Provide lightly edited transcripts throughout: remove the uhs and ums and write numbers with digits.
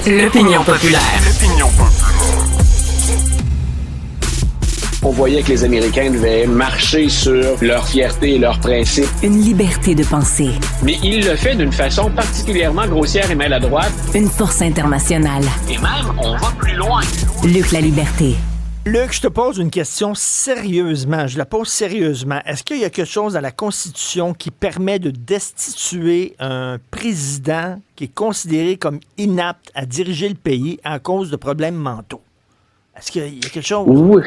L'opinion populaire. On voyait que les Américains devaient marcher sur leur fierté et leurs principes. Une liberté de penser. Mais il le fait d'une façon particulièrement grossière et maladroite. Une force internationale. Et même, on va plus loin. Luc La Liberté. Luc, je te pose une question sérieusement. Je la pose sérieusement. Est-ce qu'il y a quelque chose dans la Constitution qui permet de destituer un président qui est considéré comme inapte à diriger le pays à cause de problèmes mentaux? Est-ce qu'il y a quelque chose? Oui.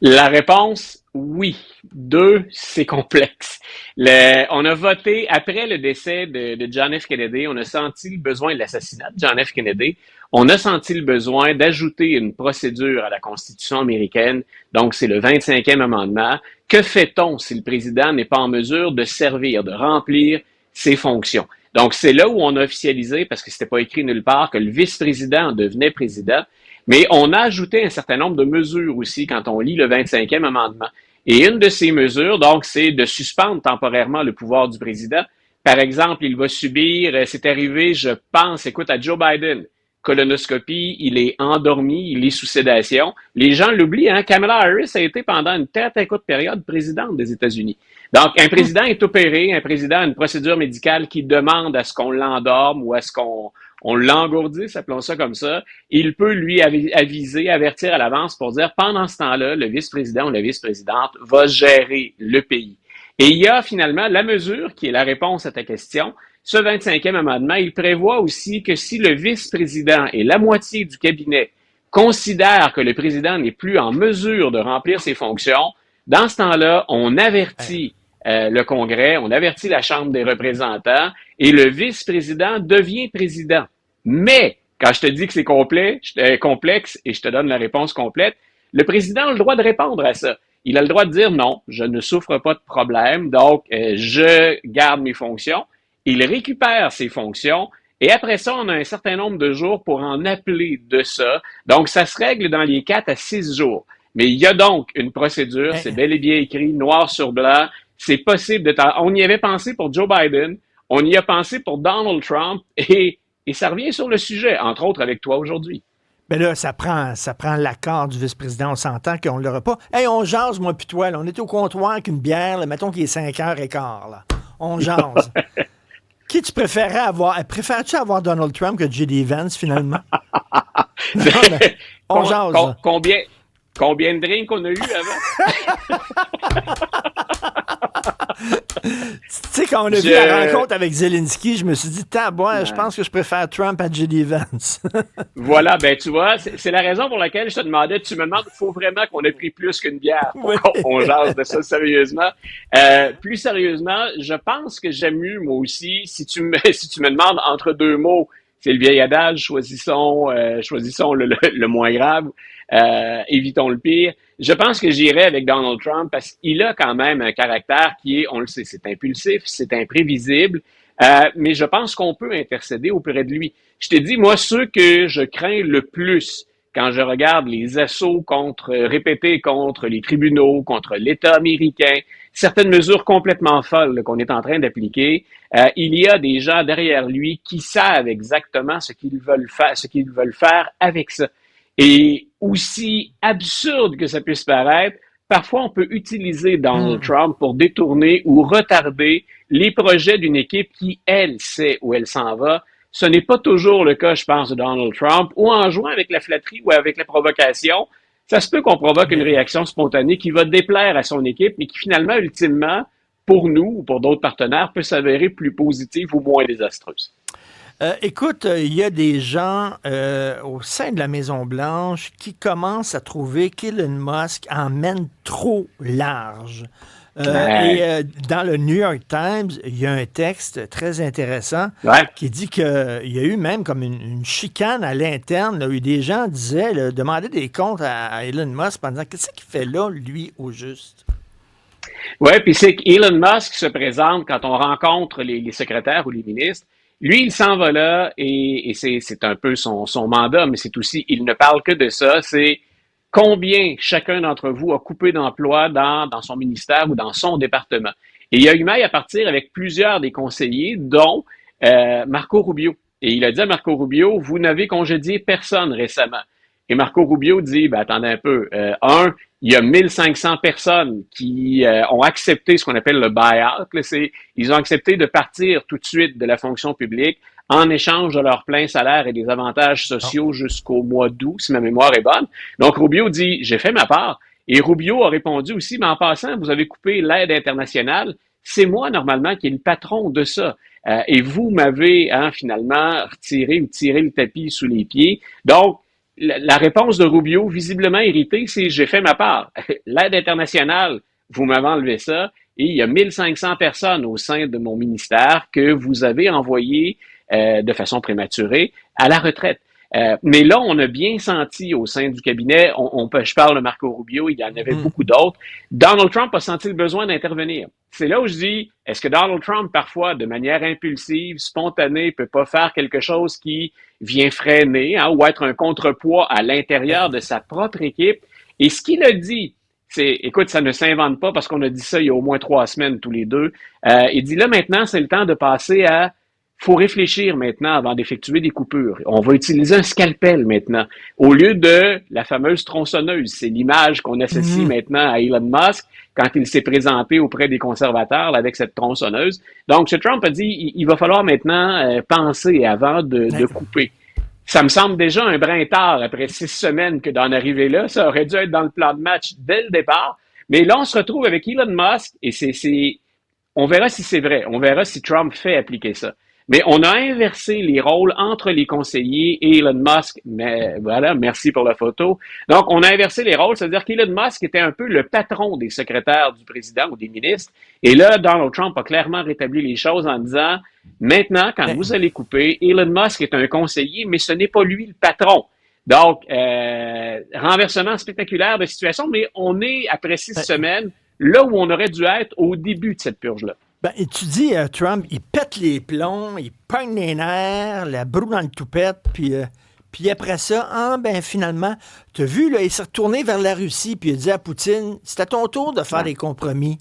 La réponse, oui. 2, c'est complexe. On a voté, après le décès de John F. Kennedy, on a senti le besoin de l'assassinat de John F. Kennedy. On a senti le besoin d'ajouter une procédure à la Constitution américaine. Donc, c'est le 25e amendement. Que fait-on si le président n'est pas en mesure de servir, de remplir ses fonctions? Donc, c'est là où on a officialisé, parce que c'était pas écrit nulle part, que le vice-président devenait président. Mais on a ajouté un certain nombre de mesures aussi quand on lit le 25e amendement. Et une de ces mesures, donc, c'est de suspendre temporairement le pouvoir du président. Par exemple, il va subir, c'est arrivé, je pense, écoute, à Joe Biden, colonoscopie, il est endormi, il est sous sédation. Les gens l'oublient, hein? Kamala Harris a été pendant une très courte période présidente des États-Unis. Donc, un président est opéré, un président a une procédure médicale qui demande à ce qu'on l'endorme ou à ce qu'on l'engourdisse, appelons ça comme ça. Il peut lui aviser, avertir à l'avance pour dire, pendant ce temps-là, le vice-président ou la vice-présidente va gérer le pays. Et il y a finalement la mesure qui est la réponse à ta question. Ce 25e amendement, il prévoit aussi que si le vice-président et la moitié du cabinet considèrent que le président n'est plus en mesure de remplir ses fonctions, dans ce temps-là, on avertit le Congrès, on avertit la Chambre des représentants et le vice-président devient président. Mais, quand je te dis que c'est complexe et je te donne la réponse complète, le président a le droit de répondre à ça. Il a le droit de dire non, je ne souffre pas de problème, donc je garde mes fonctions. Il récupère ses fonctions et après ça, on a un certain nombre de jours pour en appeler de ça. Donc, ça se règle dans les 4 à 6 jours. Mais il y a donc une procédure, c'est bel et bien écrit, noir sur blanc. C'est possible on y avait pensé pour Joe Biden, on y a pensé pour Donald Trump et ça revient sur le sujet, entre autres avec toi aujourd'hui. Ben là, ça prend l'accord du vice-président. On s'entend qu'on ne l'aura pas. Hey, on jase, moi puis toi. Là. On était au comptoir avec une bière. Là. Mettons qu'il est 5h15. Là. On jase. Qui tu préférais avoir? Préfères-tu avoir Donald Trump que J.D. Vance, finalement? Non, mais on jase. Combien de drinks on a eu avant? Tu sais, quand on a vu la rencontre avec Zelensky, je me suis dit, je pense que je préfère Trump à J.D. Vance. Voilà, ben tu vois, c'est la raison pour laquelle je te demandais, tu me demandes, il faut vraiment qu'on ait pris plus qu'une bière pour qu'on jase de ça sérieusement. Plus sérieusement, je pense que j'aime mieux, moi aussi, si tu me demandes entre deux mots, c'est le vieil adage, choisissons le moins grave. Évitons le pire. Je pense que j'irai avec Donald Trump parce qu'il a quand même un caractère qui est, on le sait, c'est impulsif, c'est imprévisible, mais je pense qu'on peut intercéder auprès de lui. Je t'ai dit, moi, ceux que je crains le plus quand je regarde les assauts répétés contre les tribunaux, contre l'État américain, certaines mesures complètement folles qu'on est en train d'appliquer, il y a des gens derrière lui qui savent exactement ce qu'ils veulent faire avec ça. Et aussi absurde que ça puisse paraître, parfois on peut utiliser Donald Trump pour détourner ou retarder les projets d'une équipe qui, elle, sait où elle s'en va. Ce n'est pas toujours le cas, je pense, de Donald Trump, ou en jouant avec la flatterie ou avec la provocation, ça se peut qu'on provoque une réaction spontanée qui va déplaire à son équipe, mais qui finalement, ultimement, pour nous ou pour d'autres partenaires, peut s'avérer plus positive ou moins désastreuse. Écoute, il y a des gens au sein de la Maison-Blanche qui commencent à trouver qu'Elon Musk emmène trop large. Et dans le New York Times, il y a un texte très intéressant qui dit qu'il y a eu même comme une chicane à l'interne, là, où des gens disaient, demandaient des comptes à Elon Musk en disant « Qu'est-ce qu'il fait là, lui, au juste? » Oui, puis c'est qu'Elon Musk se présente quand on rencontre les secrétaires ou les ministres. Lui, il s'en va là et c'est un peu son mandat, mais c'est aussi, il ne parle que de ça, c'est combien chacun d'entre vous a coupé d'emplois dans son ministère ou dans son département. Et il a eu maille à partir avec plusieurs des conseillers, dont Marco Rubio. Et il a dit à Marco Rubio, vous n'avez congédié personne récemment. Et Marco Rubio dit, ben, attendez un peu. Il y a 1500 personnes qui ont accepté ce qu'on appelle le buy-out. Ils ont accepté de partir tout de suite de la fonction publique en échange de leur plein salaire et des avantages sociaux jusqu'au mois d'août, si ma mémoire est bonne. Donc, Rubio dit, j'ai fait ma part. Et Rubio a répondu aussi, mais en passant, vous avez coupé l'aide internationale. C'est moi, normalement, qui est le patron de ça. Et vous m'avez finalement retiré ou tiré le tapis sous les pieds. Donc, la réponse de Rubio, visiblement irritée, c'est j'ai fait ma part. L'aide internationale, vous m'avez enlevé ça. Et il y a 1500 personnes au sein de mon ministère que vous avez envoyées de façon prématurée à la retraite. Mais là, on a bien senti au sein du cabinet, je parle de Marco Rubio, il y en avait beaucoup d'autres. Donald Trump a senti le besoin d'intervenir. C'est là où je dis, est-ce que Donald Trump, parfois, de manière impulsive, spontanée, peut pas faire quelque chose qui vient freiner ou être un contrepoids à l'intérieur de sa propre équipe? Et ce qu'il a dit, écoute, ça ne s'invente pas parce qu'on a dit ça il y a au moins 3 semaines tous les deux. Il dit là, maintenant, c'est le temps de passer à faut réfléchir maintenant avant d'effectuer des coupures. On va utiliser un scalpel maintenant, au lieu de la fameuse tronçonneuse. C'est l'image qu'on associe maintenant à Elon Musk quand il s'est présenté auprès des conservateurs là, avec cette tronçonneuse. Donc, M. Trump a dit, il va falloir maintenant penser avant de couper. Ça me semble déjà un brin tard après 6 semaines que d'en arriver là. Ça aurait dû être dans le plan de match dès le départ. Mais là, on se retrouve avec Elon Musk et on verra si c'est vrai. On verra si Trump fait appliquer ça. Mais on a inversé les rôles entre les conseillers et Elon Musk. Mais voilà, merci pour la photo. Donc, on a inversé les rôles, c'est-à-dire qu'Elon Musk était un peu le patron des secrétaires du président ou des ministres. Et là, Donald Trump a clairement rétabli les choses en disant, maintenant, quand vous allez couper, Elon Musk est un conseiller, mais ce n'est pas lui le patron. Donc, renversement spectaculaire de situation, mais on est, après 6 semaines, là où on aurait dû être au début de cette purge-là. Ben, et tu dis, Trump, il pète les plombs, il pogne les nerfs, la broue dans le toupette, puis après ça, finalement, tu as vu, là, il s'est retourné vers la Russie, puis il a dit à Poutine, c'est à ton tour de faire des compromis.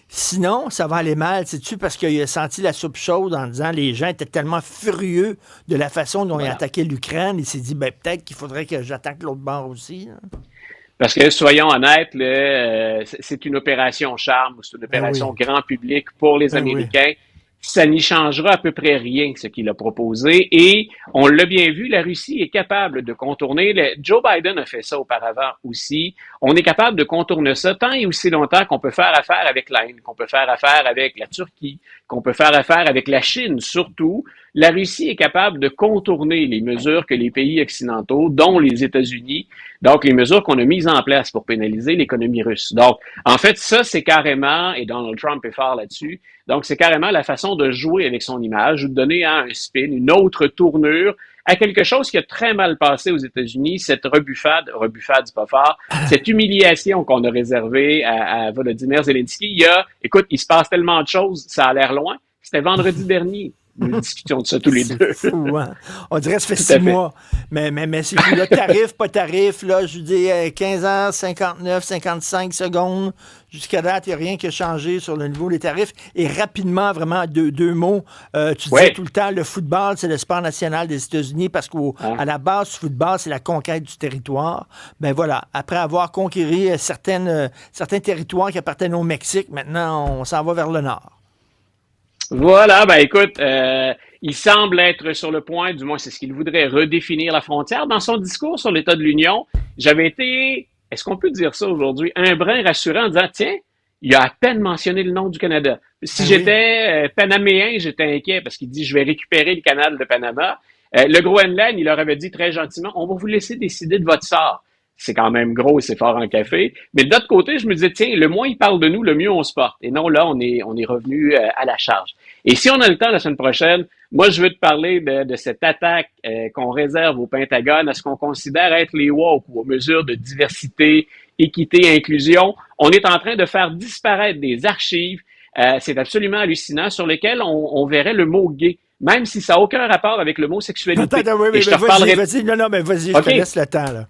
Sinon, ça va aller mal, sais-tu, parce qu'il a senti la soupe chaude en disant les gens étaient tellement furieux de la façon dont il attaquait l'Ukraine, il s'est dit, peut-être qu'il faudrait que j'attaque l'autre bord aussi. Hein. Parce que, soyons honnêtes, c'est une opération charme, c'est une opération grand public pour les Américains. Oui. Ça n'y changera à peu près rien, ce qu'il a proposé. Et on l'a bien vu, la Russie est capable de contourner. Joe Biden a fait ça auparavant aussi. On est capable de contourner ça tant et aussi longtemps qu'on peut faire affaire avec l'Inde, qu'on peut faire affaire avec la Turquie, qu'on peut faire affaire avec la Chine surtout. La Russie est capable de contourner les mesures que les pays occidentaux, dont les États-Unis, donc les mesures qu'on a mises en place pour pénaliser l'économie russe. Donc, en fait, ça, c'est carrément, et Donald Trump est fort là-dessus, donc c'est carrément la façon de jouer avec son image, de donner un spin, une autre tournure à quelque chose qui a très mal passé aux États-Unis, cette rebuffade, c'est pas fort, cette humiliation qu'on a réservée à Volodymyr Zelensky. Écoute, il se passe tellement de choses, ça a l'air loin. C'était vendredi dernier. Nous discutions de ça tous les deux. C'est fou, hein? On dirait que ça fait 6 mois. Mais c'est fou. Là, tarif, pas tarif, là, je dis 15h59, 55 secondes. Jusqu'à date, il n'y a rien qui a changé sur le niveau des tarifs. Et rapidement, vraiment, deux mots. Tu disais tout le temps, le football, c'est le sport national des États-Unis parce qu'à la base, le football, c'est la conquête du territoire. Ben voilà, après avoir conquéri certains territoires qui appartenaient au Mexique, maintenant, on s'en va vers le nord. Voilà, écoute, il semble être sur le point, du moins c'est ce qu'il voudrait, redéfinir la frontière. Dans son discours sur l'État de l'Union, j'avais été, est-ce qu'on peut dire ça aujourd'hui, un brin rassurant en disant, tiens, il a à peine mentionné le nom du Canada. Si j'étais panaméen, j'étais inquiet parce qu'il dit, je vais récupérer le canal de Panama. Le Groenland, il leur avait dit très gentiment, on va vous laisser décider de votre sort. C'est quand même gros et c'est fort en café. Mais de l'autre côté, je me disais, tiens, le moins il parle de nous, le mieux on se porte. Et non, là, on est revenu à la charge. Et si on a le temps la semaine prochaine, moi, je veux te parler de cette attaque qu'on réserve au Pentagone à ce qu'on considère être les woke ou aux mesures de diversité, équité, inclusion. On est en train de faire disparaître des archives, c'est absolument hallucinant, sur lesquelles on verrait le mot gay. Même si ça n'a aucun rapport avec le mot sexualité. Attends, oui, vas-y, je te laisse le temps, là.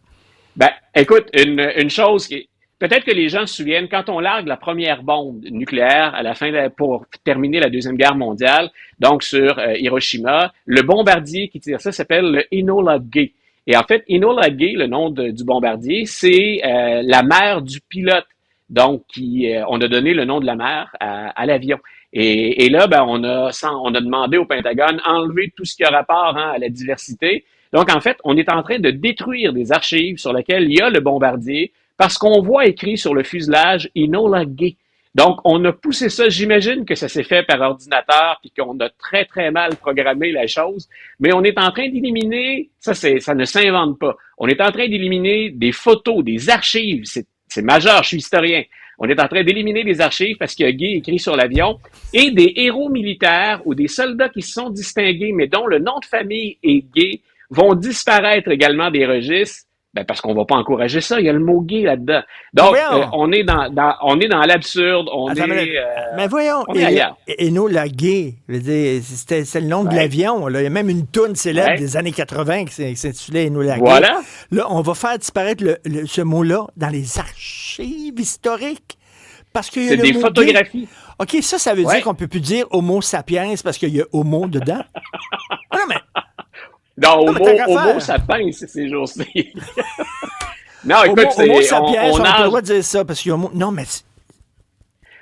Écoute, une chose qui est... peut-être que les gens se souviennent, quand on largue la première bombe nucléaire à la pour terminer la Deuxième Guerre mondiale, donc sur Hiroshima, le bombardier qui tire ça s'appelle le Enola Gay. Et en fait, Enola Gay, le nom du bombardier, c'est la mère du pilote. Donc, on a donné le nom de la mère à l'avion. Et là, ben, on a demandé au Pentagone enlever tout ce qui a rapport à la diversité. Donc, en fait, on est en train de détruire des archives sur lesquelles il y a le bombardier parce qu'on voit écrit sur le fuselage Enola Gay. Donc, on a poussé ça. J'imagine que ça s'est fait par ordinateur puis qu'on a très, très mal programmé la chose. Mais on est en train d'éliminer, ça ne s'invente pas. On est en train d'éliminer des photos, des archives. C'est majeur, je suis historien. On est en train d'éliminer des archives parce qu'il y a Gay écrit sur l'avion et des héros militaires ou des soldats qui se sont distingués, mais dont le nom de famille est Gay, vont disparaître également des registres. Ben parce qu'on va pas encourager ça, il y a le mot gay là-dedans. Donc, on est dans l'absurde, mais voyons, on est ailleurs. Enola Gay, c'est le nom de l'avion. Là. Il y a même une toune célèbre des années 80 qui s'intitulait Enola Gay. Voilà. Là, on va faire disparaître ce mot-là dans les archives historiques. Parce qu'il y a c'est des photographies. Gay. OK, ça veut dire qu'on peut plus dire Homo sapiens parce qu'il y a Homo dedans? Non, mais... Non, Homo sapiens, ces jours-ci. Non, écoute, Homo sapiens, on a le droit de dire ça, parce qu'il y a non, mais...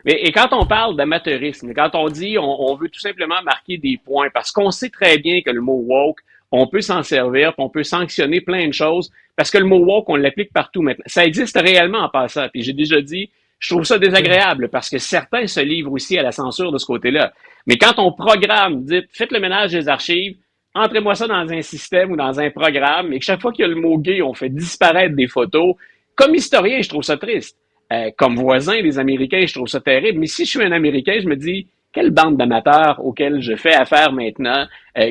Et quand on parle d'amateurisme, quand on dit on veut tout simplement marquer des points, parce qu'on sait très bien que le mot woke, on peut s'en servir, puis on peut sanctionner plein de choses, parce que le mot woke, on l'applique partout maintenant. Ça existe réellement en passant, puis j'ai déjà dit, je trouve ça désagréable, parce que certains se livrent aussi à la censure de ce côté-là. Mais quand on programme, dites, faites le ménage des archives, entrez-moi ça dans un système ou dans un programme, et que chaque fois qu'il y a le mot gay, on fait disparaître des photos. Comme historien, je trouve ça triste. Comme voisin des Américains, je trouve ça terrible. Mais si je suis un Américain, je me dis, quelle bande d'amateurs auxquels je fais affaire maintenant?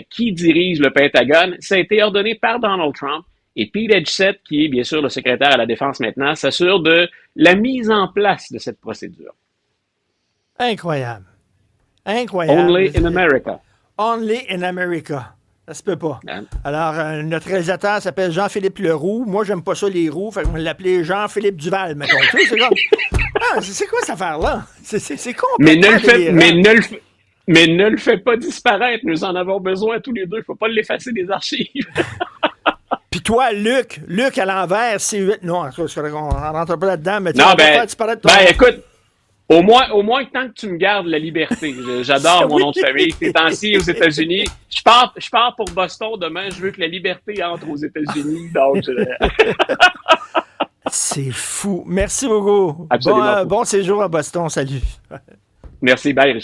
Qui dirige le Pentagone? Ça a été ordonné par Donald Trump. Et Pete Hegseth, qui est bien sûr le secrétaire à la Défense maintenant, s'assure de la mise en place de cette procédure. Incroyable. Incroyable. Only in America. Only in America. Ça se peut pas. Alors, notre réalisateur s'appelle Jean-Philippe Leroux. Moi, j'aime pas ça, les roues. Fait qu'on va l'appeler Jean-Philippe Duval, mettons. Tu sais, c'est comme... Ah, c'est quoi cette affaire-là? C'est complètement mais ne le fais pas disparaître. Nous en avons besoin tous les deux. Il faut pas l'effacer des archives. Puis toi, Luc à l'envers, c'est 8. Non, on rentre pas là-dedans, mais tu vas faire disparaître ton... écoute, au moins tant que tu me gardes la liberté. J'adore mon nom de famille. Ces temps-ci aux États-Unis. Je pars pour Boston demain. Je veux que la liberté entre aux États-Unis. Donc, c'est fou. Merci beaucoup. Absolument. Bon séjour à Boston. Salut. Merci. Bye, Richard.